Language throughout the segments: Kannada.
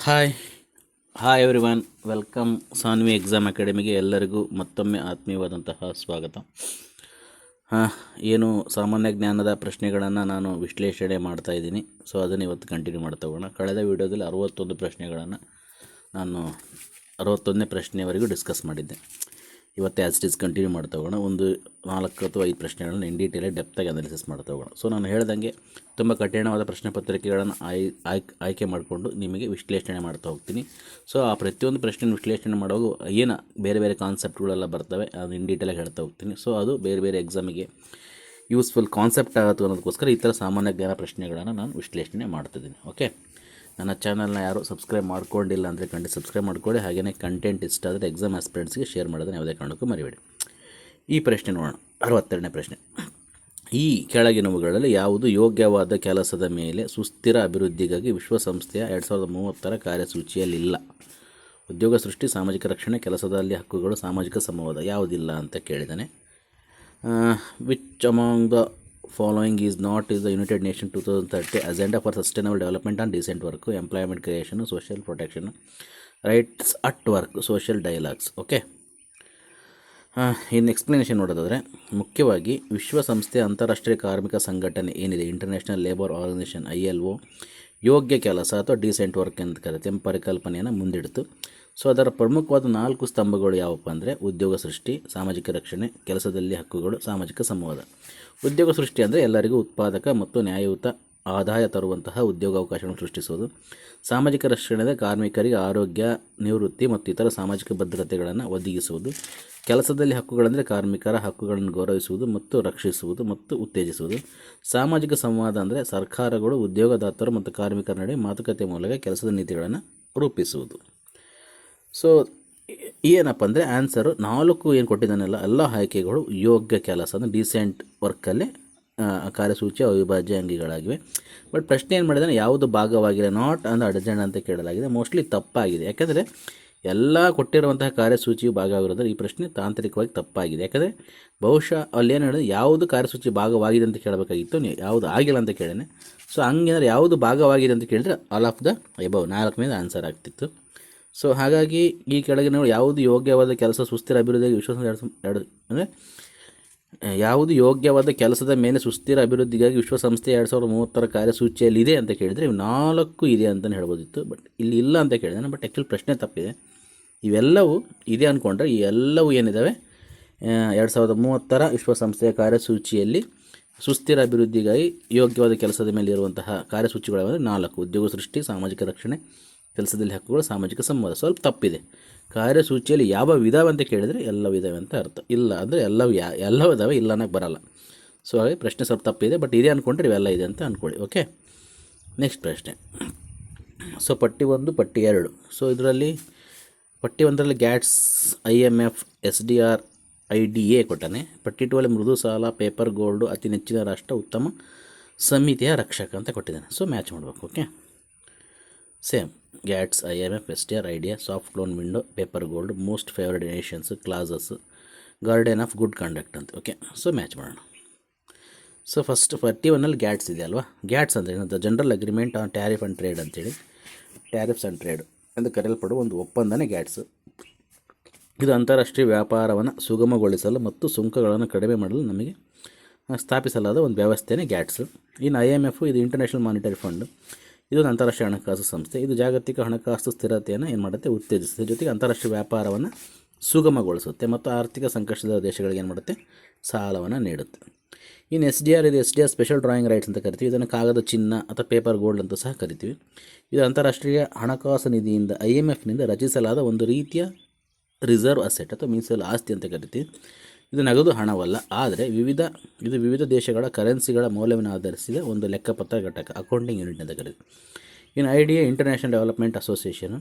Hi hi everyone, welcome Sanvi exam ಅಕಾಡೆಮಿಗೆ ಎಲ್ಲರಿಗೂ ಮತ್ತೊಮ್ಮೆ ಆತ್ಮೀಯವಾದಂತಹ ಸ್ವಾಗತ. ಏನು ಸಾಮಾನ್ಯ ಜ್ಞಾನದ ಪ್ರಶ್ನೆಗಳನ್ನು ನಾನು ವಿಶ್ಲೇಷಣೆ ಮಾಡ್ತಾಯಿದ್ದೀನಿ. ಸೊ ಅದನ್ನು ಇವತ್ತು ಕಂಟಿನ್ಯೂ ಮಾಡ್ತಾ ಹೋಗೋಣ. ಕಳೆದ ವಿಡಿಯೋದಲ್ಲಿ 61 ಪ್ರಶ್ನೆಗಳನ್ನು ನಾನು 61ನೇ ಪ್ರಶ್ನೆಯವರೆಗೂ ಡಿಸ್ಕಸ್ ಮಾಡಿದ್ದೆ. ಇವತ್ತು ಆ್ಯಸ್ ಇಟ್ ಈಸ್ ಕಂಟಿನ್ಯೂ ಮಾಡ್ತಾ ಹೋಗೋಣ. ಒಂದು 4 ಅಥವಾ 5 ಪ್ರಶ್ನೆಗಳನ್ನು ಇನ್ ಡೀಟೇಲಾಗಿ ಡೆಪ್ತಾಗಿ ಅನಾಲಿಸಿಸ್ ಮಾಡ್ತಾ ಹೋಗೋಣ. ಸೊ ನಾನು ಹೇಳ್ದಂಗೆ ತುಂಬ ಕಠಿಣವಾದ ಪ್ರಶ್ನೆ ಪತ್ರಿಕೆಗಳನ್ನು ಆಯ್ಕೆ ಮಾಡಿಕೊಂಡು ನಿಮಗೆ ವಿಶ್ಲೇಷಣೆ ಮಾಡ್ತಾ ಹೋಗ್ತೀನಿ. ಸೊ ಆ ಪ್ರತಿಯೊಂದು ಪ್ರಶ್ನೆ ವಿಶ್ಲೇಷಣೆ ಮಾಡುವಾಗ ಏನು ಬೇರೆ ಬೇರೆ ಕಾನ್ಸೆಪ್ಟ್ಗಳೆಲ್ಲ ಬರ್ತವೆ, ಅದು ಇನ್ ಡೀಟೇಲಾಗಿ ಹೇಳ್ತಾ ಹೋಗ್ತೀನಿ. ಸೊ ಅದು ಬೇರೆ ಬೇರೆ ಎಕ್ಸಾಮಿಗೆ ಯೂಸ್ಫುಲ್ ಕಾನ್ಸೆಪ್ಟ್ ಆಗುತ್ತೆ ಅನ್ನೋದಕ್ಕೋಸ್ಕರ ಈ ಥರ ಸಾಮಾನ್ಯ ಜ್ಞಾನ ಪ್ರಶ್ನೆಗಳನ್ನು ನಾನು ವಿಶ್ಲೇಷಣೆ ಮಾಡ್ತಿದ್ದೀನಿ. ಓಕೆ, ನನ್ನ ಚಾನಲ್ನ ಯಾರು ಸಬ್ಸ್ಕ್ರೈಬ್ ಮಾಡ್ಕೊಂಡಿಲ್ಲ ಅಂದರೆ ಖಂಡಿತ ಸಬ್ಸ್ಕ್ರೈಬ್ ಮಾಡ್ಕೊಳ್ಳಿ. ಹಾಗೆಯೇ ಕಂಟೆಂಟ್ ಇಷ್ಟ ಆದರೆ ಎಕ್ಸಾಮ್ ಆಸ್ಪಿರೆಂಟ್ಸ್ಗೆ ಶೇರ್ ಮಾಡೋದನ್ನು ಯಾವುದೇ ಕಾರಣಕ್ಕೂ ಮರಿಬೇಡಿ. ಈ ಪ್ರಶ್ನೆ ನೋಡೋಣ. 62ನೇ ಪ್ರಶ್ನೆ. ಈ ಕೆಳಗಿನವುಗಳಲ್ಲಿ ಯಾವುದು ಯೋಗ್ಯವಾದ ಕೆಲಸದ ಮೇಲೆ ಸುಸ್ಥಿರ ಅಭಿವೃದ್ಧಿಗಾಗಿ ವಿಶ್ವಸಂಸ್ಥೆಯ 2030 ಕಾರ್ಯಸೂಚಿಯಲ್ಲಿಲ್ಲ? ಉದ್ಯೋಗ ಸೃಷ್ಟಿ, ಸಾಮಾಜಿಕ ರಕ್ಷಣೆ, ಕೆಲಸದಲ್ಲಿ ಹಕ್ಕುಗಳು, ಸಾಮಾಜಿಕ ಸಂವಾದ ಯಾವುದಿಲ್ಲ ಅಂತ ಕೇಳಿದ್ದಾನೆ. Which among the following is not is the United Nations 2030 Agenda for Sustainable Development and Decent Work, Employment Creation, Social Protection, Rights at Work, Social Dialogues. Okay, ಇನ್ನು ಎಕ್ಸ್ಪ್ಲನೇಷನ್ ನೋಡೋದಾದರೆ ಮುಖ್ಯವಾಗಿ ವಿಶ್ವಸಂಸ್ಥೆ ಅಂತಾರಾಷ್ಟ್ರೀಯ ಕಾರ್ಮಿಕ ಸಂಘಟನೆ ಏನಿದೆ, ಇಂಟರ್ನ್ಯಾಷನಲ್ ಲೇಬರ್ ಆರ್ಗನೈಸೇಷನ್ ILO, ಯೋಗ್ಯ ಕೆಲಸ ಅಥವಾ ಡೀಸೆಂಟ್ ವರ್ಕ್ ಅಂತ ಕರೀತೆ ಎಂಬ ಪರಿಕಲ್ಪನೆಯನ್ನು ಮುಂದಿಡ್ತು. ಸೊ ಅದರ ಪ್ರಮುಖವಾದ 4 ಸ್ತಂಭಗಳು ಯಾವಪ್ಪ ಅಂದರೆ ಉದ್ಯೋಗ ಸೃಷ್ಟಿ, ಸಾಮಾಜಿಕ ರಕ್ಷಣೆ, ಕೆಲಸದಲ್ಲಿ ಹಕ್ಕುಗಳು, ಸಾಮಾಜಿಕ ಸಂವಾದ. ಉದ್ಯೋಗ ಸೃಷ್ಟಿ ಅಂದರೆ ಎಲ್ಲರಿಗೂ ಉತ್ಪಾದಕ ಮತ್ತು ನ್ಯಾಯಯುತ ಆದಾಯ ತರುವಂತಹ ಉದ್ಯೋಗಾವಕಾಶಗಳನ್ನು ಸೃಷ್ಟಿಸುವುದು. ಸಾಮಾಜಿಕ ರಕ್ಷಣೆ ಕಾರ್ಮಿಕರಿಗೆ ಆರೋಗ್ಯ, ನಿವೃತ್ತಿ ಮತ್ತು ಇತರ ಸಾಮಾಜಿಕ ಭದ್ರತೆಗಳನ್ನು ಒದಗಿಸುವುದು. ಕೆಲಸದಲ್ಲಿ ಹಕ್ಕುಗಳೆಂದರೆ ಕಾರ್ಮಿಕರ ಹಕ್ಕುಗಳನ್ನು ಗೌರವಿಸುವುದು ಮತ್ತು ರಕ್ಷಿಸುವುದು ಮತ್ತು ಉತ್ತೇಜಿಸುವುದು. ಸಾಮಾಜಿಕ ಸಂವಾದ ಅಂದರೆ ಸರ್ಕಾರಗಳು, ಉದ್ಯೋಗದಾತರು ಮತ್ತು ಕಾರ್ಮಿಕರ ನಡುವೆ ಮಾತುಕತೆ ಮೂಲಕ ಕೆಲಸದ ನೀತಿಗಳನ್ನು ರೂಪಿಸುವುದು. ಸೊ ಏನಪ್ಪ ಅಂದರೆ ಆನ್ಸರು 4 ಏನು ಕೊಟ್ಟಿದ್ದಾನೆಲ್ಲ ಎಲ್ಲ ಆಯ್ಕೆಗಳು ಯೋಗ್ಯ ಕೆಲಸ ಅಂದರೆ ಡೀಸೆಂಟ್ ವರ್ಕಲ್ಲೇ ಕಾರ್ಯಸೂಚಿ ಅವಿಭಾಜ್ಯ ಅಂಗಿಗಳಾಗಿವೆ. ಬಟ್ ಪ್ರಶ್ನೆ ಏನು ಮಾಡಿದ್ದಾನೆ, ಯಾವುದು ಭಾಗವಾಗಿಲ್ಲ, ನಾಟ್ ಅಂದರೆ ಅರ್ಜೆಂಟ್ ಅಂತ ಕೇಳಲಾಗಿದೆ. ಮೋಸ್ಟ್ಲಿ ತಪ್ಪಾಗಿದೆ. ಯಾಕೆಂದರೆ ಎಲ್ಲ ಕೊಟ್ಟಿರುವಂತಹ ಕಾರ್ಯಸೂಚಿಯು ಭಾಗವಾಗಿರೋದ್ರೆ ಈ ಪ್ರಶ್ನೆ ತಾಂತ್ರಿಕವಾಗಿ ತಪ್ಪಾಗಿದೆ. ಯಾಕಂದರೆ ಬಹುಶಃ ಅಲ್ಲೇನು ಹೇಳಿದ್ರೆ ಯಾವುದು ಕಾರ್ಯಸೂಚಿ ಭಾಗವಾಗಿದೆ ಅಂತ ಕೇಳಬೇಕಾಗಿತ್ತು, ಯಾವುದು ಆಗಿಲ್ಲ ಅಂತ ಕೇಳೇನೆ. ಸೊ ಹಂಗೇನಾದ್ರೆ ಯಾವುದು ಭಾಗವಾಗಿದೆ ಅಂತ ಕೇಳಿದ್ರೆ ಆಲ್ ಆಫ್ ದ ಎಬವ್ 4 ಮೇಲೆ ಆನ್ಸರ್ ಆಗ್ತಿತ್ತು. ಸೊ ಹಾಗಾಗಿ ಈ ಕೆಳಗಿನ ಯಾವುದು ಯೋಗ್ಯವಾದ ಕೆಲಸ ಸುಸ್ಥಿರ ಅಭಿವೃದ್ಧಿಗೆ ವಿಶ್ವಸಂಸ್ಥೆ ಅಂದರೆ ಯಾವುದು ಯೋಗ್ಯವಾದ ಕೆಲಸದ ಮೇಲೆ ಸುಸ್ಥಿರ ಅಭಿವೃದ್ಧಿಗಾಗಿ ವಿಶ್ವಸಂಸ್ಥೆ 2030 ಕಾರ್ಯಸೂಚಿಯಲ್ಲಿದೆ ಅಂತ ಕೇಳಿದರೆ ಇವು 4 ಇದೆ ಅಂತಲೇ ಹೇಳ್ಬೋದಿತ್ತು. ಬಟ್ ಇಲ್ಲಿ ಇಲ್ಲ ಅಂತ ಕೇಳಿದಾನೆ. ಬಟ್ ಆ್ಯಕ್ಚುಲಿ ಪ್ರಶ್ನೆ ತಪ್ಪಿದೆ. ಇವೆಲ್ಲವೂ ಇದೆ ಅಂದ್ಕೊಂಡ್ರೆ ಈ ಎಲ್ಲವೂ ಏನಿದ್ದಾವೆ 2030 ವಿಶ್ವಸಂಸ್ಥೆಯ ಕಾರ್ಯಸೂಚಿಯಲ್ಲಿ ಸುಸ್ಥಿರ ಅಭಿವೃದ್ಧಿಗಾಗಿ ಯೋಗ್ಯವಾದ ಕೆಲಸದ ಮೇಲೆ ಇರುವಂತಹ ಕಾರ್ಯಸೂಚಿಗಳು 4: ಉದ್ಯೋಗ ಸೃಷ್ಟಿ, ಸಾಮಾಜಿಕ ರಕ್ಷಣೆ, ಕೆಲಸದಲ್ಲಿ ಹಕ್ಕುಗಳು, ಸಾಮಾಜಿಕ ಸಂವಾದ. ಸ್ವಲ್ಪ ತಪ್ಪಿದೆ. ಕಾರ್ಯಸೂಚಿಯಲ್ಲಿ ಯಾವ ವಿಧಾವ ಅಂತ ಕೇಳಿದರೆ ಎಲ್ಲವೂ ಇದ್ದಾವೆ ಅಂತ ಅರ್ಥ. ಇಲ್ಲ ಅಂದರೆ ಎಲ್ಲವೂ ಇದ್ದಾವೆ, ಇಲ್ಲ ಅನ್ನೋಕ್ಕೆ ಬರಲ್ಲ. ಸೊ ಹಾಗೆ ಪ್ರಶ್ನೆ ಸ್ವಲ್ಪ ತಪ್ಪಿದೆ. ಬಟ್ ಇದೆ ಅಂದ್ಕೊಂಡ್ರೆ ಇವೆಲ್ಲ ಇದೆ ಅಂತ ಅಂದ್ಕೊಳ್ಳಿ. ಓಕೆ, ನೆಕ್ಸ್ಟ್ ಪ್ರಶ್ನೆ. ಸೊ ಪಟ್ಟಿ 1, ಪಟ್ಟಿ 2. ಸೊ ಇದರಲ್ಲಿ ಪಟ್ಟಿ 1ರಲ್ಲಿ ಗ್ಯಾಟ್ಸ್, IMF, SDR, IDA ಕೊಟ್ಟಾನೆ. ಪಟ್ಟಿ 2 ಮೃದು ಸಾಲ, ಪೇಪರ್ ಗೋಲ್ಡು, ಅತಿ ನೆಚ್ಚಿನ ರಾಷ್ಟ್ರ, ಉತ್ತಮ ಸಮಿತಿಯ ರಕ್ಷಕ ಅಂತ ಕೊಟ್ಟಿದ್ದಾನೆ. ಸೊ ಮ್ಯಾಚ್ ಮಾಡಬೇಕು. ಓಕೆ, ಸೇಮ್ ಗ್ಯಾಟ್ಸ್, IMF, SDR, IDA, soft loan window, paper gold, most favoured nations, clauses, guardian of good conduct ಅಂತ. ಓಕೆ, ಸೊ ಮ್ಯಾಚ್ ಮಾಡೋಣ. ಸೊ ಫಸ್ಟ್ ಪಟ್ಟಿ 1ನಲ್ಲಿ ಗ್ಯಾಟ್ಸ್ ಇದೆ ಅಲ್ವಾ. ಗ್ಯಾಟ್ಸ್ ಅಂದರೆ ಏನಂತ, general agreement on tariff and trade ಅಂತೇಳಿ, ಟ್ಯಾರಿಫ್ಸ್ ಆ್ಯಂಡ್ ಟ್ರೇಡ್ ಎಂದು ಕರೆಯಲ್ಪಡುವ ಒಂದು ಒಪ್ಪಂದನೇ ಗ್ಯಾಟ್ಸ್. ಇದು ಅಂತಾರಾಷ್ಟ್ರೀಯ ವ್ಯಾಪಾರವನ್ನು ಸುಗಮಗೊಳಿಸಲು ಮತ್ತು ಸುಂಕಗಳನ್ನು ಕಡಿಮೆ ಮಾಡಲು ನಮಗೆ ಸ್ಥಾಪಿಸಲಾದ ಒಂದು ವ್ಯವಸ್ಥೆನೇ ಗ್ಯಾಟ್ಸ್. ಇನ್ನು IMF ಇದು ಇಂಟರ್ನ್ಯಾಷನಲ್ ಮಾನಿಟರಿ ಫಂಡ್. ಇದು ಒಂದು ಅಂತಾರಾಷ್ಟ್ರೀಯ ಹಣಕಾಸು ಸಂಸ್ಥೆ. ಇದು ಜಾಗತಿಕ ಹಣಕಾಸು ಸ್ಥಿರತೆಯನ್ನು ಏನು ಮಾಡುತ್ತೆ, ಉತ್ತೇಜಿಸುತ್ತೆ. ಜೊತೆಗೆ ಅಂತಾರಾಷ್ಟ್ರೀಯ ವ್ಯಾಪಾರವನ್ನು ಸುಗಮಗೊಳಿಸುತ್ತೆ ಮತ್ತು ಆರ್ಥಿಕ ಸಂಕಷ್ಟದ ದೇಶಗಳಿಗೆ ಏನು ಮಾಡುತ್ತೆ, ಸಾಲವನ್ನು ನೀಡುತ್ತೆ. ಇನ್ನು SDR ಇದು SDR ಸ್ಪೆಷಲ್ ಡ್ರಾಯಿಂಗ್ ರೈಟ್ಸ್ ಅಂತ ಕರಿತೀವಿ. ಇದನ್ನು ಕಾಗದ ಚಿನ್ನ ಅಥವಾ ಪೇಪರ್ ಗೋಲ್ಡ್ ಅಂತ ಸಹ ಕರಿತೀವಿ. ಇದು ಅಂತಾರಾಷ್ಟ್ರೀಯ ಹಣಕಾಸು ನಿಧಿಯಿಂದ IMFನಿಂದ ರಚಿಸಲಾದ ಒಂದು ರೀತಿಯ ರಿಸರ್ವ್ ಅಸೆಟ್ ಅಥವಾ ಮೀಸಲು ಆಸ್ತಿ ಅಂತ ಕರಿತೀವಿ. ಇದು ನಗದು ಹಣವಲ್ಲ, ಆದರೆ ಇದು ವಿವಿಧ ದೇಶಗಳ ಕರೆನ್ಸಿಗಳ ಮೌಲ್ಯವನ್ನು ಆಧರಿಸಿದ ಒಂದು ಲೆಕ್ಕಪತ್ರ ಘಟಕ, ಅಕೌಂಟಿಂಗ್ ಯೂನಿಟ್ ಅಂತ ಕರೀತೀವಿ. ಇನ್ನು IDA ಇಂಟರ್ನ್ಯಾಷನಲ್ ಡೆವಲಪ್ಮೆಂಟ್ ಅಸೋಸಿಯೇಷನ್.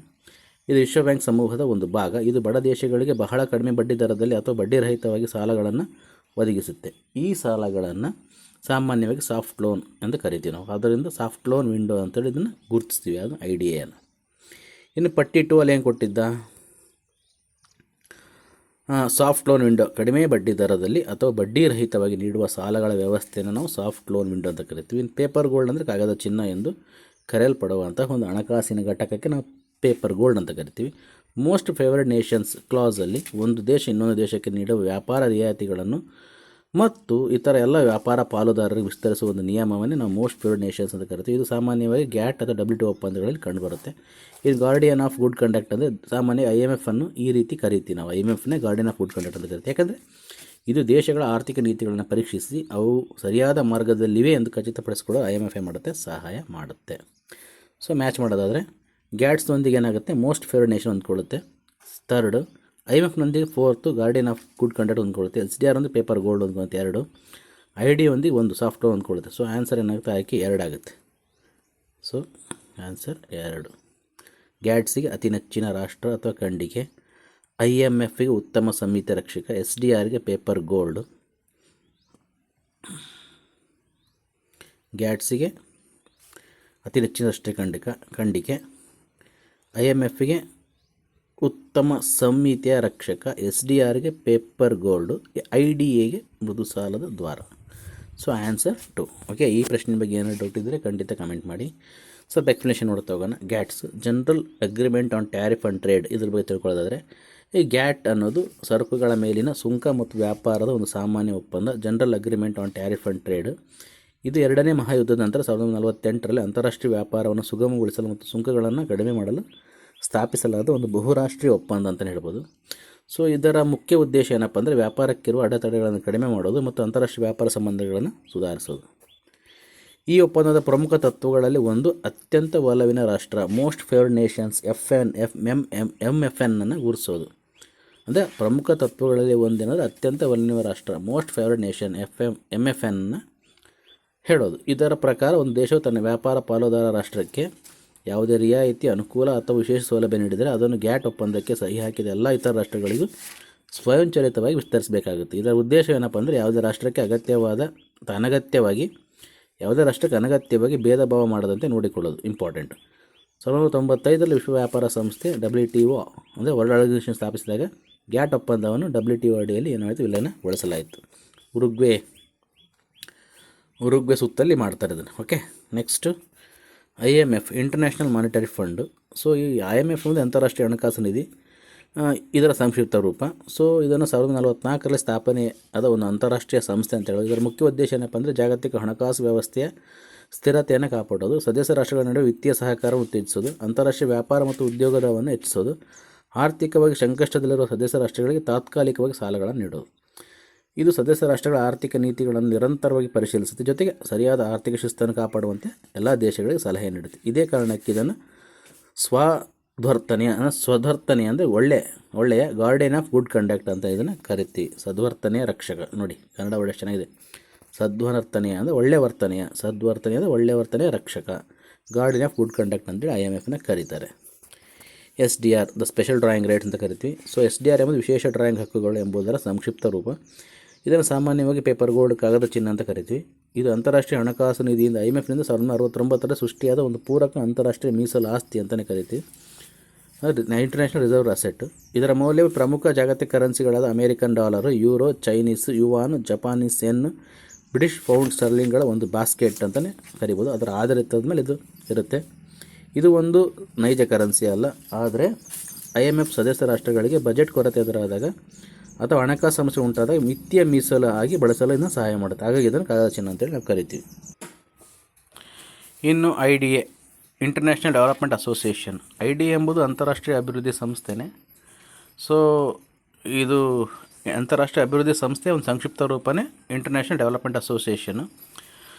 ಇದು ವಿಶ್ವ ಬ್ಯಾಂಕ್ ಸಮೂಹದ ಒಂದು ಭಾಗ. ಇದು ಬಡ ದೇಶಗಳಿಗೆ ಬಹಳ ಕಡಿಮೆ ಬಡ್ಡಿ ದರದಲ್ಲಿ ಅಥವಾ ಬಡ್ಡಿರಹಿತವಾಗಿ ಸಾಲಗಳನ್ನು ಒದಗಿಸುತ್ತೆ. ಈ ಸಾಲಗಳನ್ನು ಸಾಮಾನ್ಯವಾಗಿ ಸಾಫ್ಟ್ ಲೋನ್ ಎಂದು ಕರಿತೀವಿ ನಾವು. ಆದ್ದರಿಂದ ಸಾಫ್ಟ್ ಲೋನ್ ವಿಂಡೋ ಅಂತೇಳಿ ಇದನ್ನು ಗುರುತಿಸ್ತೀವಿ, ಅದು IDAಯನ್ನು. ಇನ್ನು ಪಟ್ಟಿ 2 ಅಲ್ಲಿ ಏನು ಕೊಟ್ಟಿದ್ದ, ಸಾಫ್ಟ್ ಲೋನ್ ವಿಂಡೋ ಕಡಿಮೆ ಬಡ್ಡಿ ದರದಲ್ಲಿ ಅಥವಾ ಬಡ್ಡಿ ರಹಿತವಾಗಿ ನೀಡುವ ಸಾಲಗಳ ವ್ಯವಸ್ಥೆಯನ್ನು ನಾವು ಸಾಫ್ಟ್ ಲೋನ್ ವಿಂಡೋ ಅಂತ ಕರಿತೀವಿ. ಇನ್ನು ಪೇಪರ್ ಗೋಲ್ಡ್ ಅಂದರೆ ಕಾಗದ ಚಿನ್ನ ಎಂದು ಕರೆಯಲ್ಪಡುವಂಥ ಒಂದು ಹಣಕಾಸಿನ ಘಟಕಕ್ಕೆ ನಾವು ಪೇಪರ್ ಗೋಲ್ಡ್ ಅಂತ ಕರಿತೀವಿ. ಮೋಸ್ಟ್ ಫೇವರ್ಡ್ ನೇಷನ್ಸ್ ಕ್ಲಾಸಲ್ಲಿ ಒಂದು ದೇಶ ಇನ್ನೊಂದು ದೇಶಕ್ಕೆ ನೀಡುವ ವ್ಯಾಪಾರ ರಿಯಾಯಿತಿಗಳನ್ನು ಮತ್ತು ಇತರ ಎಲ್ಲ ವ್ಯಾಪಾರ ಪಾಲುದಾರರಿಗೆ ವಿಸ್ತರಿಸುವ ಒಂದು ನಿಯಮವನ್ನೇ ನಾವು ಮೋಸ್ಟ್ ಫೇವರ್ಡ್ ನೇಷನ್ಸ್ ಅಂತ ಕರಿತೀವಿ. ಇದು ಸಾಮಾನ್ಯವಾಗಿ ಗ್ಯಾಟ್ ಅಥವಾ WTO ಒಪ್ಪಂದಗಳಲ್ಲಿ ಕಂಡುಬರುತ್ತೆ. ಇದು ಗಾರ್ಡಿಯನ್ ಆಫ್ ಗುಡ್ ಕಂಡಕ್ಟ್ ಅಂದರೆ ಸಾಮಾನ್ಯ IMF ಅನ್ನು ಈ ರೀತಿ ಕರಿತೀವಿ ನಾವು. IMFನೇ ಗಾರ್ಡಿಯನ್ ಆಫ್ ಗುಡ್ ಕಂಡಕ್ಟ್ ಅಂತ ಕರಿತೀವಿ. ಯಾಕಂದರೆ ಇದು ದೇಶಗಳ ಆರ್ಥಿಕ ನೀತಿಗಳನ್ನು ಪರೀಕ್ಷಿಸಿ ಅವು ಸರಿಯಾದ ಮಾರ್ಗದಲ್ಲಿವೆ ಎಂದು ಖಚಿತಪಡಿಸಿಕೊಳ್ಳೋ IMF ಮಾಡುತ್ತೆ, ಸಹಾಯ ಮಾಡುತ್ತೆ. ಸೊ ಮ್ಯಾಚ್ ಮಾಡೋದಾದರೆ ಗ್ಯಾಟ್ಸ್ನೊಂದಿಗೆ ಏನಾಗುತ್ತೆ, ಮೋಸ್ಟ್ ಫೇವರ್ಡ್ ನೇಷನ್ ಹೊಂದ್ಕೊಳ್ಳುತ್ತೆ. ಥರ್ಡು IMFನೊಂದಿಗೆ fourth guardian of good conduct ಹೊಂದ್ಕೊಳ್ಳುತ್ತೆ. SDR ಒಂದು ಪೇಪರ್ ಗೋಲ್ಡ್ ಹೊಂದ್ಕೊಳ್ಳುತ್ತೆ 2. ID ಒಂದಿಗೆ ಒಂದು ಸಾಫ್ಟ್ವೇರ್ ಹೊಂದ್ಕೊಳ್ಳುತ್ತೆ. ಸೊ ಆನ್ಸರ್ ಏನಾಗುತ್ತೆ, ಆಯ್ಕೆ 2 ಆಗುತ್ತೆ. So answer 2. ಗ್ಯಾಟ್ಸಿಗೆ ಅತಿ ನೆಚ್ಚಿನ ರಾಷ್ಟ್ರ ಅಥವಾ ಖಂಡಿಕೆ, IMFಗೆ ಉತ್ತಮ ಸಮಿತಿ ರಕ್ಷಕ, SDRಗೆ ಪೇಪರ್ ಗೋಲ್ಡ್. ಗ್ಯಾಟ್ಸಿಗೆ ಅತಿ ನೆಚ್ಚಿನ ರಾಷ್ಟ್ರ ಖಂಡಿಕೆ, IMFಗೆ ಉತ್ತಮ ಸಮಿತಿಯ ರಕ್ಷಕ, SDRಗೆ ಪೇಪರ್ ಗೋಲ್ಡು, IDAಗೆ ಮೃದು ಸಾಲದ ದ್ವಾರ. So answer 2. ಓಕೆ, ಈ ಪ್ರಶ್ನೆ ಬಗ್ಗೆ ಏನಾದರೂ ಡೌಟ್ ಇದ್ದರೆ ಖಂಡಿತ ಕಮೆಂಟ್ ಮಾಡಿ. ಸ್ವಲ್ಪ ಎಕ್ಸ್ಪ್ಲನೇಷನ್ ನೋಡ್ತಾ ಹೋಗೋಣ. ಗ್ಯಾಟ್ಸ್ general agreement on tariff and trade. ಇದ್ರ ಬಗ್ಗೆ ತಿಳ್ಕೊಳ್ಳೋದಾದರೆ ಈ ಗ್ಯಾಟ್ ಅನ್ನೋದು ಸರಕುಗಳ ಮೇಲಿನ ಸುಂಕ ಮತ್ತು ವ್ಯಾಪಾರದ ಒಂದು ಸಾಮಾನ್ಯ ಒಪ್ಪಂದ, general agreement on tariff and trade. ಇದು 2ನೇ ಮಹಾಯುದ್ಧದ ನಂತರ 1948ರಲ್ಲಿ ಅಂತಾರಾಷ್ಟ್ರೀಯ ವ್ಯಾಪಾರವನ್ನು ಸುಗಮಗೊಳಿಸಲು ಮತ್ತು ಸುಂಕಗಳನ್ನು ಕಡಿಮೆ ಮಾಡಲು ಸ್ಥಾಪಿಸಲಾದ ಒಂದು ಬಹುರಾಷ್ಟ್ರೀಯ ಒಪ್ಪಂದ ಅಂತಲೇ ಹೇಳ್ಬೋದು. ಸೊ ಇದರ ಮುಖ್ಯ ಉದ್ದೇಶ ಏನಪ್ಪ ಅಂದರೆ ವ್ಯಾಪಾರಕ್ಕಿರುವ ಅಡೆತಡೆಗಳನ್ನು ಕಡಿಮೆ ಮಾಡೋದು ಮತ್ತು ಅಂತಾರಾಷ್ಟ್ರೀಯ ವ್ಯಾಪಾರ ಸಂಬಂಧಗಳನ್ನು ಸುಧಾರಿಸೋದು. ಈ ಒಪ್ಪಂದದ ಪ್ರಮುಖ ತತ್ವಗಳಲ್ಲಿ ಒಂದು ಅತ್ಯಂತ ಒಲವಿನ ರಾಷ್ಟ್ರ, ಮೋಸ್ಟ್ ಫೇವರ್ಡ್ ನೇಷನ್ಸ್, MFN ಗುರುತಿಸೋದು. ಅಂದರೆ ಪ್ರಮುಖ ತತ್ವಗಳಲ್ಲಿ ಒಂದೇನಾದರೂ ಅತ್ಯಂತ ಒಲವಿನ ರಾಷ್ಟ್ರ, ಮೋಸ್ಟ್ ಫೇವರ್ಡ್ ನೇಷನ್, MFN ಹೇಳೋದು. ಇದರ ಪ್ರಕಾರ ಒಂದು ದೇಶವು ತನ್ನ ವ್ಯಾಪಾರ ಪಾಲುದಾರ ರಾಷ್ಟ್ರಕ್ಕೆ ಯಾವುದೇ ರಿಯಾಯಿತಿ, ಅನುಕೂಲ ಅಥವಾ ವಿಶೇಷ ಸೌಲಭ್ಯ ನೀಡಿದರೆ ಅದನ್ನು ಗ್ಯಾಟ್ ಒಪ್ಪಂದಕ್ಕೆ ಸಹಿ ಹಾಕಿದ ಎಲ್ಲ ಇತರ ರಾಷ್ಟ್ರಗಳಿಗೂ ಸ್ವಯಂಚಾಲಿತವಾಗಿ ವಿಸ್ತರಿಸಬೇಕಾಗುತ್ತೆ. ಇದರ ಉದ್ದೇಶ ಏನಪ್ಪ ಅಂದರೆ ಯಾವುದೇ ರಾಷ್ಟ್ರಕ್ಕೆ ಅನಗತ್ಯವಾಗಿ ಭೇದ ಭಾವ ಮಾಡದಂತೆ ನೋಡಿಕೊಳ್ಳೋದು ಇಂಪಾರ್ಟೆಂಟ್. 1995ರಲ್ಲಿ ವಿಶ್ವ ವ್ಯಾಪಾರ ಸಂಸ್ಥೆ WTO ಅಂದರೆ ವರ್ಲ್ಡ್ ಆರ್ಗನೈಸೇಷನ್ ಸ್ಥಾಪಿಸಿದಾಗ ಗ್ಯಾಟ್ ಒಪ್ಪಂದವನ್ನು WTO ಅಡಿಯಲ್ಲಿ ಏನಾಯಿತು ವಿಲೀನಗೊಳಿಸಲಾಯಿತು. ಉರುಗ್ವೆ ಸುತ್ತಲ್ಲಿ ಮಾಡ್ತಾರೆ ಇದನ್ನು. Okay, next IMF international monetary fund. So ಈ IMF ಅಂದರೆ ಅಂತಾರಾಷ್ಟ್ರೀಯ ಹಣಕಾಸು ನಿಧಿ, ಇದರ ಸಂಕ್ಷಿಪ್ತ ರೂಪ. ಸೊ ಇದನ್ನು 1944ರಲ್ಲಿ ಸ್ಥಾಪನೆ ಆದ ಒಂದು ಅಂತಾರಾಷ್ಟ್ರೀಯ ಸಂಸ್ಥೆ ಅಂತ ಹೇಳೋದು. ಇದರ ಮುಖ್ಯ ಉದ್ದೇಶ ಏನಪ್ಪ ಅಂದರೆ ಜಾಗತಿಕ ಹಣಕಾಸು ವ್ಯವಸ್ಥೆಯ ಸ್ಥಿರತೆಯನ್ನು ಕಾಪಾಡೋದು, ಸದಸ್ಯ ರಾಷ್ಟ್ರಗಳ ನಡುವೆ ವಿತ್ತೀಯ ಸಹಕಾರ ಉತ್ತೇಜಿಸೋದು, ಅಂತಾರಾಷ್ಟ್ರೀಯ ವ್ಯಾಪಾರ ಮತ್ತು ಉದ್ಯೋಗವನ್ನು ಹೆಚ್ಚಿಸೋದು, ಆರ್ಥಿಕವಾಗಿ ಸಂಕಷ್ಟದಲ್ಲಿರುವ ಸದಸ್ಯ ರಾಷ್ಟ್ರಗಳಿಗೆ ತಾತ್ಕಾಲಿಕವಾಗಿ ಸಾಲಗಳನ್ನು ನೀಡೋದು. ಇದು ಸದಸ್ಯ ರಾಷ್ಟ್ರಗಳ ಆರ್ಥಿಕ ನೀತಿಗಳನ್ನು ನಿರಂತರವಾಗಿ ಪರಿಶೀಲಿಸುತ್ತೆ, ಜೊತೆಗೆ ಸರಿಯಾದ ಆರ್ಥಿಕ ಶಿಸ್ತನ್ನು ಕಾಪಾಡುವಂತೆ ಎಲ್ಲ ದೇಶಗಳಿಗೆ ಸಲಹೆ ನೀಡುತ್ತೆ. ಇದೇ ಕಾರಣಕ್ಕೆ ಇದನ್ನು ಸ್ವಧರ್ತನೆಯ ಅಂದರೆ ಒಳ್ಳೆಯ ಗಾರ್ಡಿಯನ್ ಆಫ್ ಗುಡ್ ಕಂಡಕ್ಟ್ ಅಂತ ಇದನ್ನು ಕರಿತೀವಿ. ಸದ್ವರ್ತನೆಯ ರಕ್ಷಕ. ನೋಡಿ ಕನ್ನಡ ಒಳ್ಳೆ ಚೆನ್ನಾಗಿದೆ. ಸದ್ವರ್ತನೆಯ ಅಂದರೆ ಒಳ್ಳೆಯ ವರ್ತನೆಯ ರಕ್ಷಕ, ಗಾರ್ಡಿಯನ್ ಆಫ್ ಗುಡ್ ಕಂಡಕ್ಟ್ ಅಂತೇಳಿ IMFನ ಕರೀತಾರೆ. SDR the special drawing rights ಅಂತ ಕರಿತೀವಿ. ಸೊ SDR ಎಂಬುದು ವಿಶೇಷ ಡ್ರಾಯಿಂಗ್ ಹಕ್ಕುಗಳು ಎಂಬುದರ ಸಂಕ್ಷಿಪ್ತ ರೂಪ. ಇದನ್ನು ಸಾಮಾನ್ಯವಾಗಿ ಪೇಪರ್ ಗೋಲ್ಡ್, ಕಾಗದ ಚಿನ್ನ ಅಂತ ಕರಿತೀವಿ. ಇದು ಅಂತಾರಾಷ್ಟ್ರೀಯ ಹಣಕಾಸು ನಿಧಿಯಿಂದ IMFನಿಂದ 1969ರಲ್ಲಿ ಸೃಷ್ಟಿಯಾದ ಒಂದು ಪೂರಕ ಅಂತಾರಾಷ್ಟ್ರೀಯ ಮೀಸಲು ಆಸ್ತಿ ಅಂತಲೇ ಕರಿತೀವಿ. International reserve asset. ಇದರ ಮೌಲ್ಯವು ಪ್ರಮುಖ ಜಾಗತಿಕ ಕರೆನ್ಸಿಗಳಾದ American dollar, euro, Chinese yuan, Japanese yen, British pound ಸ್ಟರ್ಲಿಂಗ್ಗಳ ಒಂದು ಬಾಸ್ಕೆಟ್ ಅಂತಲೇ ಕರಿಬೋದು. ಅದರ ಆಧಾರಿತದ ಮೇಲೆ ಇದು ಇರುತ್ತೆ. ಇದು ಒಂದು ನೈಜ ಕರೆನ್ಸಿ ಅಲ್ಲ, ಆದರೆ IMF ಸದಸ್ಯ ರಾಷ್ಟ್ರಗಳಿಗೆ ಬಜೆಟ್ ಕೊರತೆ ಎದುರಾದಾಗ ಅಥವಾ ಹಣಕಾಸು ಸಮಸ್ಯೆ ಉಂಟಾದಾಗ ವಿತ್ತೀಯ ಮೀಸಲು ಆಗಿ ಬಳಸಲು ಇದನ್ನು ಸಹಾಯ ಮಾಡುತ್ತೆ. ಹಾಗಾಗಿ ಇದನ್ನು ಕಾಗದ ಚಿನ್ನ ಅಂತೇಳಿ ನಾವು ಕರಿತೀವಿ. ಇನ್ನು IDA international development association. IDA ಎಂಬುದು ಅಂತಾರಾಷ್ಟ್ರೀಯ ಅಭಿವೃದ್ಧಿ ಸಂಸ್ಥೆನೇ. ಸೊ ಇದು ಅಂತಾರಾಷ್ಟ್ರೀಯ ಅಭಿವೃದ್ಧಿ ಸಂಸ್ಥೆ ಒಂದು ಸಂಕ್ಷಿಪ್ತ ರೂಪನೇ ಇಂಟರ್ನ್ಯಾಷನಲ್ ಡೆವಲಪ್ಮೆಂಟ್ ಅಸೋಸಿಯೇಷನು.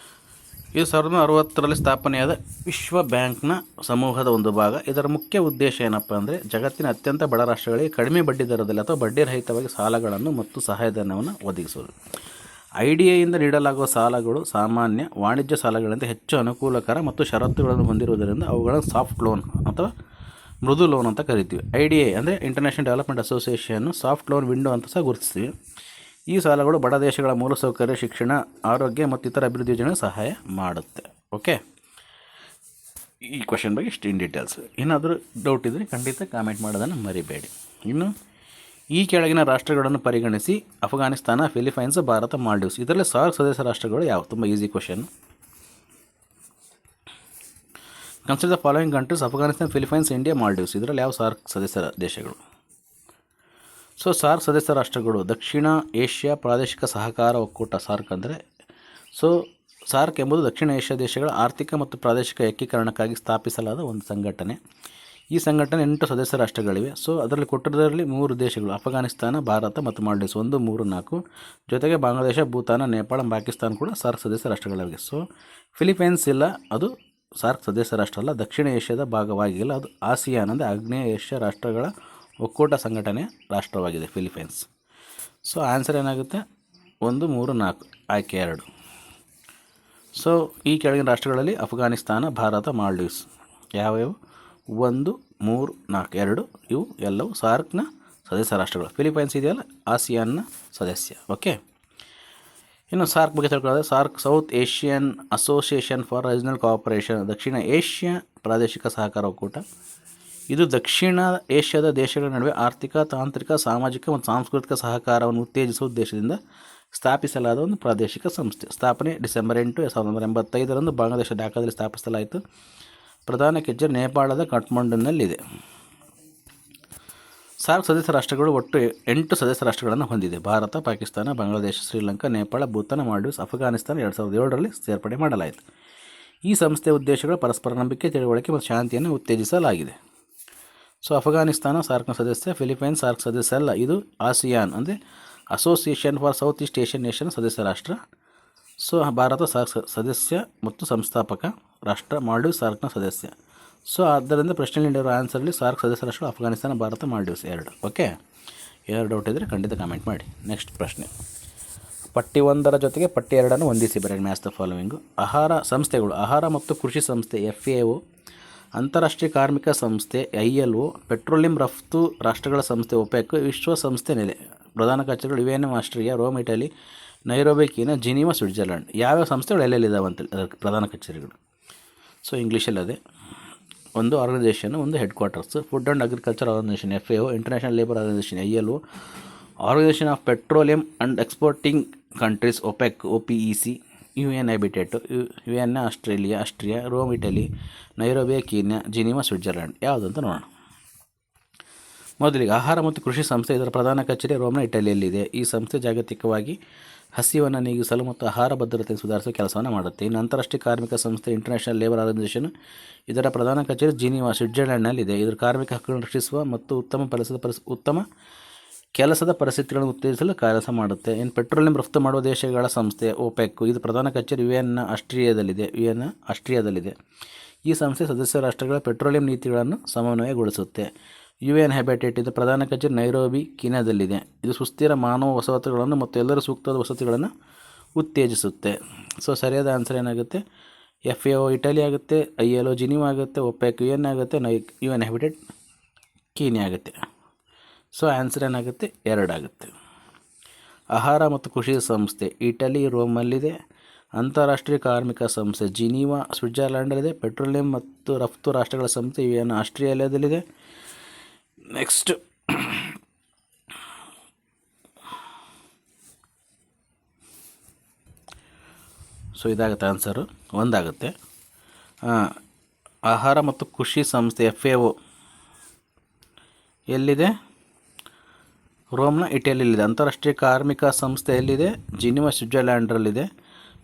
ಇದು 1960ರಲ್ಲಿ ಸ್ಥಾಪನೆಯಾದ ವಿಶ್ವ ಬ್ಯಾಂಕ್ನ ಸಮೂಹದ ಒಂದು ಭಾಗ. ಇದರ ಮುಖ್ಯ ಉದ್ದೇಶ ಏನಪ್ಪ ಅಂದರೆ ಜಗತ್ತಿನ ಅತ್ಯಂತ ಬಡ ರಾಷ್ಟ್ರಗಳಿಗೆ ಕಡಿಮೆ ಬಡ್ಡಿ ದರದಲ್ಲಿ ಅಥವಾ ಬಡ್ಡಿರಹಿತವಾಗಿ ಸಾಲಗಳನ್ನು ಮತ್ತು ಸಹಾಯಧನವನ್ನು ಒದಗಿಸುವುದು. IDAಯಿಂದ ನೀಡಲಾಗುವ ಸಾಲಗಳು ಸಾಮಾನ್ಯ ವಾಣಿಜ್ಯ ಸಾಲಗಳಿಂದ ಹೆಚ್ಚು ಅನುಕೂಲಕರ ಮತ್ತು ಷರತ್ತುಗಳನ್ನು ಹೊಂದಿರುವುದರಿಂದ ಅವುಗಳನ್ನು ಸಾಫ್ಟ್ ಲೋನ್ ಅಥವಾ ಮೃದು ಲೋನ್ ಅಂತ ಕರಿತೀವಿ. IDA ಅಂದರೆ international development association soft loan window ಅಂತ ಸಹ ಗುರುತಿಸ್ತೀವಿ. ಈ ಸಾಲಗಳು ಬಡ ದೇಶಗಳ ಮೂಲಸೌಕರ್ಯ, ಶಿಕ್ಷಣ, ಆರೋಗ್ಯ ಮತ್ತು ಇತರ ಅಭಿವೃದ್ಧಿ ಯೋಜನೆಗೆ ಸಹಾಯ ಮಾಡುತ್ತೆ. ಓಕೆ, ಈ ಕ್ವೆಶನ್ ಬಗ್ಗೆ ಇಷ್ಟು ಇನ್ ಡೀಟೇಲ್ಸ್. ಏನಾದರೂ ಡೌಟ್ ಇದ್ದರೆ ಖಂಡಿತ ಕಾಮೆಂಟ್ ಮಾಡೋದನ್ನು ಮರಿಬೇಡಿ. ಇನ್ನು ಈ ಕೆಳಗಿನ ರಾಷ್ಟ್ರಗಳನ್ನು ಪರಿಗಣಿಸಿ ಅಫ್ಘಾನಿಸ್ತಾನ, ಫಿಲಿಪೈನ್ಸ್, ಭಾರತ, ಮಾಲ್ಡೀವ್ಸ್. ಇದರಲ್ಲಿ SAARC ಸದಸ್ಯ ರಾಷ್ಟ್ರಗಳು ಯಾವ? ತುಂಬ easy question. Consider the following countries: Afghanistan, Philippines, India, Maldives. ಇದರಲ್ಲಿ ಯಾವ ಸಾರ್ಕ್ ಸದಸ್ಯ ದೇಶಗಳು? ಸೊ ಸಾರ್ಕ್ ಸದಸ್ಯ ರಾಷ್ಟ್ರಗಳು: ದಕ್ಷಿಣ ಏಷ್ಯಾ ಪ್ರಾದೇಶಿಕ ಸಹಕಾರ ಒಕ್ಕೂಟ. ಸಾರ್ಕ್ ಅಂದರೆ ಸಾರ್ಕ್ ಎಂಬುದು ದಕ್ಷಿಣ ಏಷ್ಯಾ ದೇಶಗಳ ಆರ್ಥಿಕ ಮತ್ತು ಪ್ರಾದೇಶಿಕ ಏಕೀಕರಣಕ್ಕಾಗಿ ಸ್ಥಾಪಿಸಲಾದ ಒಂದು ಸಂಘಟನೆ. ಈ ಸಂಘಟನೆ 8 ಸದಸ್ಯ ರಾಷ್ಟ್ರಗಳಿವೆ. ಅದರಲ್ಲಿ ಕೊಟ್ಟಿರೋದ್ರಲ್ಲಿ 3 ದೇಶಗಳು: ಅಫ್ಘಾನಿಸ್ತಾನ, ಭಾರತ ಮತ್ತು ಮಾಲ್ಡೀವ್ಸ್. 1, 3, 4 ಜೊತೆಗೆ ಬಾಂಗ್ಲಾದೇಶ, ಭೂತಾನ, ನೇಪಾಳ, ಪಾಕಿಸ್ತಾನ ಕೂಡ ಸಾರ್ಕ್ ಸದಸ್ಯ ರಾಷ್ಟ್ರಗಳಾಗಿವೆ. ಫಿಲಿಪೈನ್ಸ್ ಇಲ್ಲ, ಅದು ಸಾರ್ಕ್ ಸದಸ್ಯ ರಾಷ್ಟ್ರ ಅಲ್ಲ, ದಕ್ಷಿಣ ಏಷ್ಯಾದ ಭಾಗವಾಗಿಲ್ಲ, ಅದು ಆಸಿಯಾನ್ ಅಂದರೆ ಆಗ್ನೇಯ ಏಷ್ಯಾ ರಾಷ್ಟ್ರಗಳ ಒಕ್ಕೂಟ ಸಂಘಟನೆಯ ರಾಷ್ಟ್ರವಾಗಿದೆ ಫಿಲಿಪೈನ್ಸ್. ಆನ್ಸರ್ ಏನಾಗುತ್ತೆ? 1, 3, 4 ಆಯ್ಕೆ 2. ಈ ಕೆಳಗಿನ ರಾಷ್ಟ್ರಗಳಲ್ಲಿ ಅಫ್ಘಾನಿಸ್ತಾನ, ಭಾರತ, ಮಾಲ್ಡೀವ್ಸ್ ಯಾವ್ಯಾವು? 1, 3, 4 2 ಇವು ಎಲ್ಲವೂ ಸಾರ್ಕ್ನ ಸದಸ್ಯ ರಾಷ್ಟ್ರಗಳು. ಫಿಲಿಪೈನ್ಸ್ ಇದೆಯಲ್ಲ, ಆಸಿಯಾನ್ನ ಸದಸ್ಯ. ಓಕೆ, ಇನ್ನು ಸಾರ್ಕ್ ಬಗ್ಗೆ ತಿಳ್ಕೊಳ್ಳೋದು: SAARC south Asian association for regional cooperation, Dakshina Asia ಪ್ರಾದೇಶಿಕ ಸಹಕಾರ ಒಕ್ಕೂಟ. ಇದು ದಕ್ಷಿಣ ಏಷ್ಯಾದ ದೇಶಗಳ ನಡುವೆ ಆರ್ಥಿಕ, ತಾಂತ್ರಿಕ, ಸಾಮಾಜಿಕ ಮತ್ತು ಸಾಂಸ್ಕೃತಿಕ ಸಹಕಾರವನ್ನು ಉತ್ತೇಜಿಸುವ ಉದ್ದೇಶದಿಂದ ಸ್ಥಾಪಿಸಲಾದ ಒಂದು ಪ್ರಾದೇಶಿಕ ಸಂಸ್ಥೆ. ಸ್ಥಾಪನೆ ಡಿಸೆಂಬರ್ 8, 1985 ಬಾಂಗ್ಲಾದೇಶ ಢಾಕಾದಲ್ಲಿ ಸ್ಥಾಪಿಸಲಾಯಿತು. ಪ್ರಧಾನ ಕಚೇರಿ ನೇಪಾಳದ ಕಠ್ಮಂಡುನಲ್ಲಿದೆ. ಸಾರ್ಕ್ ಸದಸ್ಯ ರಾಷ್ಟ್ರಗಳು ಒಟ್ಟು 8 ಸದಸ್ಯ ರಾಷ್ಟ್ರಗಳನ್ನು ಹೊಂದಿದೆ: ಭಾರತ, ಪಾಕಿಸ್ತಾನ, ಬಾಂಗ್ಲಾದೇಶ, ಶ್ರೀಲಂಕಾ, ನೇಪಾಳ, ಭೂತಾನ, ಮಾಲ್ಡೀವ್ಸ್, ಅಫ್ಘಾನಿಸ್ತಾನ. 2007ರಲ್ಲಿ ಸೇರ್ಪಡೆ ಮಾಡಲಾಯಿತು. ಈ ಸಂಸ್ಥೆಯ ಉದ್ದೇಶಗಳು ಪರಸ್ಪರ ನಂಬಿಕೆ, ತಿಳುವಳಿಕೆ ಮತ್ತು ಶಾಂತಿಯನ್ನು ಉತ್ತೇಜಿಸಲಾಗಿದೆ. ಅಫ್ಘಾನಿಸ್ತಾನ ಸಾರ್ಕ್ನ ಸದಸ್ಯ, ಫಿಲಿಪೈನ್ಸ್ ಸಾರ್ಕ್ ಸದಸ್ಯ ಅಲ್ಲ, ಇದು ಆಸಿಯಾನ್ ಅಂದರೆ association for south East Asian nation ಸದಸ್ಯ ರಾಷ್ಟ್ರ. ಭಾರತ ಸಾರ್ಕ್ ಸದಸ್ಯ ಮತ್ತು ಸಂಸ್ಥಾಪಕ ರಾಷ್ಟ್ರ, ಮಾಲ್ಡೀವ್ಸ್ ಸಾರ್ಕ್ನ ಸದಸ್ಯ. ಆದ್ದರಿಂದ ಪ್ರಶ್ನೆಯಲ್ಲಿ ನೀಡಿರೋ ಆನ್ಸರಲ್ಲಿ ಸಾರ್ಕ್ ಸದಸ್ಯ ರಾಷ್ಟ್ರಗಳು ಅಫ್ಘಾನಿಸ್ತಾನ, ಭಾರತ, ಮಾಲ್ಡೀವ್ಸ್ 2. ಓಕೆ, ಏನಾದ್ರು ಡೌಟ್ ಇದ್ದರೆ ಖಂಡಿತ ಕಾಮೆಂಟ್ ಮಾಡಿ. ನೆಕ್ಸ್ಟ್ ಪ್ರಶ್ನೆ: ಪಟ್ಟಿ 1ರ ಜೊತೆಗೆ ಪಟ್ಟಿ 2 ಹೊಂದಿಸಿ ಬರೆಯಿರಿ. Match the following. ಆಹಾರ ಸಂಸ್ಥೆಗಳು: ಆಹಾರ ಮತ್ತು ಕೃಷಿ ಸಂಸ್ಥೆ FAO, ಅಂತಾರಾಷ್ಟ್ರೀಯ ಕಾರ್ಮಿಕ ಸಂಸ್ಥೆ ILO, ಪೆಟ್ರೋಲಿಯಂ ರಫ್ತು ರಾಷ್ಟ್ರಗಳ ಸಂಸ್ಥೆ OPEC, ವಿಶ್ವಸಂಸ್ಥೆ ನೆಲೆ. ಪ್ರಧಾನ ಕಚೇರಿಗಳು UNM Austria, Rome Italy, Nairobi Kenya, Geneva Switzerland. ಯಾವ್ಯಾವ ಸಂಸ್ಥೆಗಳು ಎಲ್ಲೆಲ್ಲಿದ್ದಾವೆ ಅಂತೇಳಿ ಅದಕ್ಕೆ ಪ್ರಧಾನ ಕಚೇರಿಗಳು. ಇಂಗ್ಲೀಷಲ್ಲಿ ಅದೇ. ಒಂದು ಆರ್ಗನೈಸೇಷನ್, ಒಂದು headquarters. Food and agriculture organisation FAO, international labour organisation ILO, organisation of petroleum and exporting countries OPEC OPEC, UN habitat, UN Austria, Rome Italy, Nairobi Kenya, Geneva Switzerland. ಯಾವುದಂತ ನೋಡೋಣ. ಮೊದಲಿಗೆ ಆಹಾರ ಮತ್ತು ಕೃಷಿ ಸಂಸ್ಥೆ. ಇದರ ಪ್ರಧಾನ ಕಚೇರಿ ರೋಮ್ನ ಇಟಲಿಯಲ್ಲಿದೆ. ಈ ಸಂಸ್ಥೆ ಜಾಗತಿಕವಾಗಿ ಹಸಿವನ್ನು ನೀಗಿಸಲು ಮತ್ತು ಆಹಾರ ಭದ್ರತೆಯನ್ನು ಸುಧಾರಿಸುವ ಕೆಲಸವನ್ನು ಮಾಡುತ್ತೆ. ಇನ್ನು ಅಂತಾರಾಷ್ಟ್ರೀಯ ಕಾರ್ಮಿಕ ಸಂಸ್ಥೆ ಇಂಟರ್ನ್ಯಾಷನಲ್ ಲೇಬರ್ ಆರ್ಗನೈಸೇಷನ್, ಇದರ ಪ್ರಧಾನ ಕಚೇರಿ ಜಿನೀವಾ ಸ್ವಿಟ್ಜರ್ಲ್ಯಾಂಡ್ನಲ್ಲಿದೆ. ಇದರ ಕಾರ್ಮಿಕ ಹಕ್ಕುಗಳನ್ನು ರಕ್ಷಿಸುವ ಮತ್ತು ಉತ್ತಮ ಕೆಲಸದ ಪರಿಸ್ಥಿತಿಗಳನ್ನು ಉತ್ತೇಜಿಸಲು ಕೆಲಸ ಮಾಡುತ್ತೆ. ಇನ್ನು ಪೆಟ್ರೋಲಿಯಂ ರಫ್ತು ಮಾಡುವ ದೇಶಗಳ ಸಂಸ್ಥೆ OPEC, ಇದು ಪ್ರಧಾನ ಕಚೇರಿ UN ಆಸ್ಟ್ರಿಯಾದಲ್ಲಿದೆ. ಈ ಸಂಸ್ಥೆ ಸದಸ್ಯ ರಾಷ್ಟ್ರಗಳ ಪೆಟ್ರೋಲಿಯಂ ನೀತಿಗಳನ್ನು ಸಮನ್ವಯಗೊಳಿಸುತ್ತೆ. UN ಹ್ಯಾಬಿಟೇಟ್, ಇದು ಪ್ರಧಾನ ಕಚೇರಿ ನೈರೋಬಿ ಕೀನ್ಯಾದಲ್ಲಿದೆ. ಇದು ಸುಸ್ಥಿರ ಮಾನವ ವಸತಿಗಳನ್ನು ಮತ್ತು ಎಲ್ಲರೂ ಸೂಕ್ತವಾದ ವಸತಿಗಳನ್ನು ಉತ್ತೇಜಿಸುತ್ತೆ. ಸರಿಯಾದ ಆನ್ಸರ್ ಏನಾಗುತ್ತೆ? FAO ಇಟಲಿ ಆಗುತ್ತೆ, ILO ಜಿನೀವಾ ಆಗುತ್ತೆ, OPEC UN ಆಗುತ್ತೆ, UN ಹ್ಯಾಬಿಟೇಟ್ ಕೀನ್ಯಾ ಆಗುತ್ತೆ. ಆನ್ಸರ್ ಏನಾಗುತ್ತೆ? 2 ಆಗುತ್ತೆ. ಆಹಾರ ಮತ್ತು ಕೃಷಿ ಸಂಸ್ಥೆ ಇಟಲಿ ರೋಮಲ್ಲಿದೆ. ಅಂತಾರಾಷ್ಟ್ರೀಯ ಕಾರ್ಮಿಕ ಸಂಸ್ಥೆ ಜಿನೀವಾ ಸ್ವಿಟ್ಜರ್ಲ್ಯಾಂಡಲ್ಲಿದೆ. ಪೆಟ್ರೋಲಿಯಂ ಮತ್ತು ರಫ್ತು ರಾಷ್ಟ್ರಗಳ ಸಂಸ್ಥೆ UN ಆಸ್ಟ್ರೇಲಿಯಾದಲ್ಲಿದೆ. ನೆಕ್ಸ್ಟ್ ಇದಾಗುತ್ತೆ ಆನ್ಸರು. 1 ಆಗುತ್ತೆ. ಆಹಾರ ಮತ್ತು ಕೃಷಿ ಸಂಸ್ಥೆ FAO ಎಲ್ಲಿದೆ? ರೋಮ್ನ ಇಟಲಿಯಲ್ಲಿದೆ. ಅಂತಾರಾಷ್ಟ್ರೀಯ ಕಾರ್ಮಿಕ ಸಂಸ್ಥೆ ಎಲ್ಲಿದೆ? ಜಿನೀವಾ ಸ್ವಿಟ್ಜರ್ಲ್ಯಾಂಡ್ರಲ್ಲಿದೆ.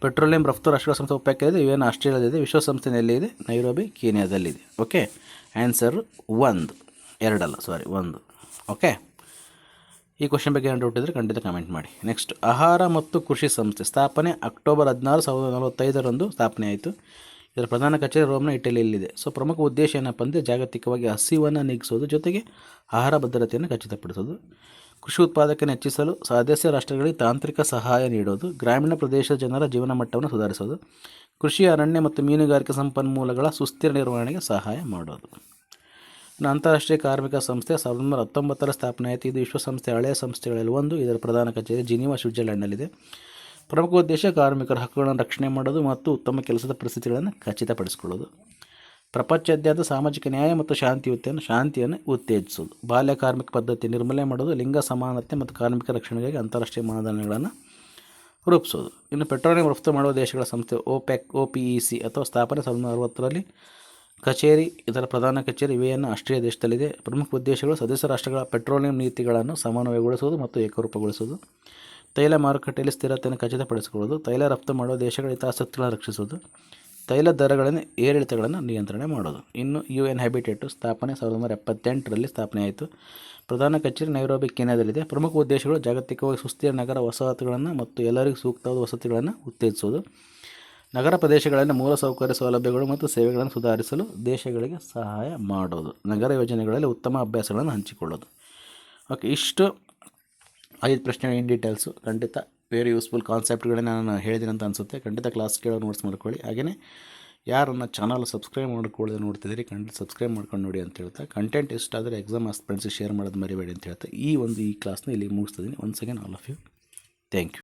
ಪೆಟ್ರೋಲಿಯಂ ರಫ್ತು ರಾಷ್ಟ್ರಗಳ ಸಂಸ್ಥೆ OPEC ಇದೆ, UN ಆಸ್ಟ್ರೇಲಿಯಾದಲ್ಲಿದೆ. ವಿಶ್ವಸಂಸ್ಥೆ ಎಲ್ಲಿದೆ? ನೈರೋಬಿ ಕೀನ್ಯಾದಲ್ಲಿದೆ. ಓಕೆ, ಆನ್ಸರ್ 1, 2 ಅಲ್ಲ, 1. ಓಕೆ, ಈ ಕ್ವಶನ್ ಬಗ್ಗೆ ಏನು ಡೌಟ್ ಇದ್ದರೆ ಖಂಡಿತ ಕಮೆಂಟ್ ಮಾಡಿ. ನೆಕ್ಸ್ಟ್ ಆಹಾರ ಮತ್ತು ಕೃಷಿ ಸಂಸ್ಥೆ ಸ್ಥಾಪನೆ ಅಕ್ಟೋಬರ್ 16, 1945 ಸ್ಥಾಪನೆ ಆಯಿತು. ಇದರ ಪ್ರಧಾನ ಕಚೇರಿ ರೋಮ್ನ ಇಟಲಿಯಲ್ಲಿದೆ. ಪ್ರಮುಖ ಉದ್ದೇಶ ಏನಪ್ಪ ಅಂದರೆ ಜಾಗತಿಕವಾಗಿ ಹಸಿವನ್ನು ನೀಗಿಸೋದು, ಜೊತೆಗೆ ಆಹಾರ ಭದ್ರತೆಯನ್ನು ಖಚಿತಪಡಿಸೋದು, ಕೃಷಿ ಉತ್ಪಾದಕತೆ ಹೆಚ್ಚಿಸಲು ಸದಸ್ಯ ರಾಷ್ಟ್ರಗಳಿಗೆ ತಾಂತ್ರಿಕ ಸಹಾಯ ನೀಡೋದು, ಗ್ರಾಮೀಣ ಪ್ರದೇಶದ ಜನರ ಜೀವನ ಮಟ್ಟವನ್ನು ಸುಧಾರಿಸೋದು, ಕೃಷಿ, ಅರಣ್ಯ ಮತ್ತು ಮೀನುಗಾರಿಕೆ ಸಂಪನ್ಮೂಲಗಳ ಸುಸ್ಥಿರ ನಿರ್ವಹಣೆಗೆ ಸಹಾಯ ಮಾಡೋದು. ಅಂತಾರಾಷ್ಟ್ರೀಯ ಕಾರ್ಮಿಕ ಸಂಸ್ಥೆ 1919 ಸ್ಥಾಪನೆ ಆಯಿತು. ಇದು ವಿಶ್ವಸಂಸ್ಥೆಯ ಹಳೆಯ ಸಂಸ್ಥೆಗಳಲ್ಲಿ ಒಂದು. ಇದರ ಪ್ರಧಾನ ಕಚೇರಿ ಜಿನೀವಾ ಸ್ವಿಟ್ಜರ್ಲ್ಯಾಂಡ್ನಲ್ಲಿದೆ. ಪ್ರಮುಖ ಉದ್ದೇಶ ಕಾರ್ಮಿಕರ ಹಕ್ಕುಗಳನ್ನು ರಕ್ಷಣೆ ಮಾಡೋದು ಮತ್ತು ಉತ್ತಮ ಕೆಲಸದ ಪರಿಸ್ಥಿತಿಗಳನ್ನು ಖಚಿತಪಡಿಸಿಕೊಳ್ಳೋದು. ಪ್ರಪಂಚಾದ್ಯಂತ ಸಾಮಾಜಿಕ ನ್ಯಾಯ ಮತ್ತು ಶಾಂತಿಯನ್ನು ಉತ್ತೇಜಿಸೋದು, ಬಾಲ್ಯ ಕಾರ್ಮಿಕ ಪದ್ಧತಿ ನಿರ್ಮೂಲನೆ ಮಾಡೋದು, ಲಿಂಗ ಸಮಾನತೆ ಮತ್ತು ಕಾರ್ಮಿಕ ರಕ್ಷಣೆಗಾಗಿ ಅಂತಾರಾಷ್ಟ್ರೀಯ ಮಾನದಂಡಗಳನ್ನು ರೂಪಿಸೋದು. ಇನ್ನು ಪೆಟ್ರೋಲಿಯಂ ರಫ್ತು ಮಾಡುವ ದೇಶಗಳ ಸಂಸ್ಥೆ OPEC ಅಥವಾ ಸ್ಥಾಪನೆ 1960ರಲ್ಲಿ ಕಚೇರಿ ಇದರ ಪ್ರಧಾನ ಕಚೇರಿ ವಿಯೆನ್ನಾ ಆಸ್ಟ್ರಿಯಾ ದೇಶದಲ್ಲಿದೆ. ಪ್ರಮುಖ ಉದ್ದೇಶಗಳು ಸದಸ್ಯ ರಾಷ್ಟ್ರಗಳ ಪೆಟ್ರೋಲಿಯಂ ನೀತಿಗಳನ್ನು ಸಮನ್ವಯಗೊಳಿಸುವುದು ಮತ್ತು ಏಕರೂಪಗೊಳಿಸುವುದು, ತೈಲ ಮಾರುಕಟ್ಟೆಯಲ್ಲಿ ಸ್ಥಿರತೆಯನ್ನು ಖಚಿತಪಡಿಸಿಕೊಳ್ಳುವುದು, ತೈಲ ರಫ್ತು ಮಾಡುವ ದೇಶಗಳ ಹಿತಾಸಕ್ತಿಗಳನ್ನು ರಕ್ಷಿಸುವುದು, ತೈಲ ದರಗಳನ್ನು ಏರಿಳಿತಗಳನ್ನು ನಿಯಂತ್ರಣೆ ಮಾಡೋದು. ಇನ್ನು UN ಹ್ಯಾಬಿಟೇಟ್ ಸ್ಥಾಪನೆ 1978ರಲ್ಲಿ ಸ್ಥಾಪನೆಯಾಯಿತು. ಪ್ರಧಾನ ಕಚೇರಿ ನೈರೋಬಿ ಕೆನ್ಯಾದಲ್ಲಿದೆ. ಪ್ರಮುಖ ಉದ್ದೇಶಗಳು ಜಾಗತಿಕವಾಗಿ ಸುಸ್ಥಿರ ನಗರ ವಸಾಹತುಗಳನ್ನು ಮತ್ತು ಎಲ್ಲರಿಗೂ ಸೂಕ್ತವಾದ ವಸತಿಗಳನ್ನು ಉತ್ತೇಜಿಸುವುದು, ನಗರ ಪ್ರದೇಶಗಳಲ್ಲಿ ಮೂಲಸೌಕರ್ಯ ಸೌಲಭ್ಯಗಳು ಮತ್ತು ಸೇವೆಗಳನ್ನು ಸುಧಾರಿಸಲು ದೇಶಗಳಿಗೆ ಸಹಾಯ ಮಾಡೋದು, ನಗರ ಯೋಜನೆಗಳಲ್ಲಿ ಉತ್ತಮ ಅಭ್ಯಾಸಗಳನ್ನು ಹಂಚಿಕೊಳ್ಳೋದು. ಓಕೆ, ಇಷ್ಟು 5 ಪ್ರಶ್ನೆಗಳು ಇನ್ ಡೀಟೇಲ್ಸು. ಖಂಡಿತ ವೆರಿ ಯೂಸ್ಫುಲ್ ಕಾನ್ಸೆಪ್ಟ್ಗಳೇ ನಾನು ಹೇಳಿದ್ದೀನಿ ಅಂತ ಅನಿಸುತ್ತೆ. ಖಂಡಿತ ಕ್ಲಾಸ್ ಕೇಳೋ ನೋಟ್ಸ್ ಮಾಡ್ಕೊಳ್ಳಿ. ಹಾಗೆಯೇ ಯಾರನ್ನ ಚಾನಲ್ ಸಬ್ಸ್ಕ್ರೈಬ್ ಮಾಡ್ಕೊಳ್ಳದೆ ನೋಡ್ತಿದ್ದೀರಿ, ಖಂಡಿತ ಸಬ್ಸ್ಕ್ರೈಬ್ ಮಾಡ್ಕೊಂಡು ನೋಡಿ ಅಂತ ಹೇಳ್ತಾ, ಕಂಟೆಂಟ್ ಇಷ್ಟ ಆದರೆ ಎಕ್ಸಾಮ್ ಆಸ್ಪಿರೆಂಟ್ಸಿಗೆ ಶೇರ್ ಮಾಡೋದು ಮರಿಬೇಡಿ ಅಂತ ಹೇಳ್ತಾ ಈ ಕ್ಲಾಸ್ನ ಇಲ್ಲಿ ಮುಗಿಸ್ತಿದ್ದೀನಿ. Once again all of you thank you.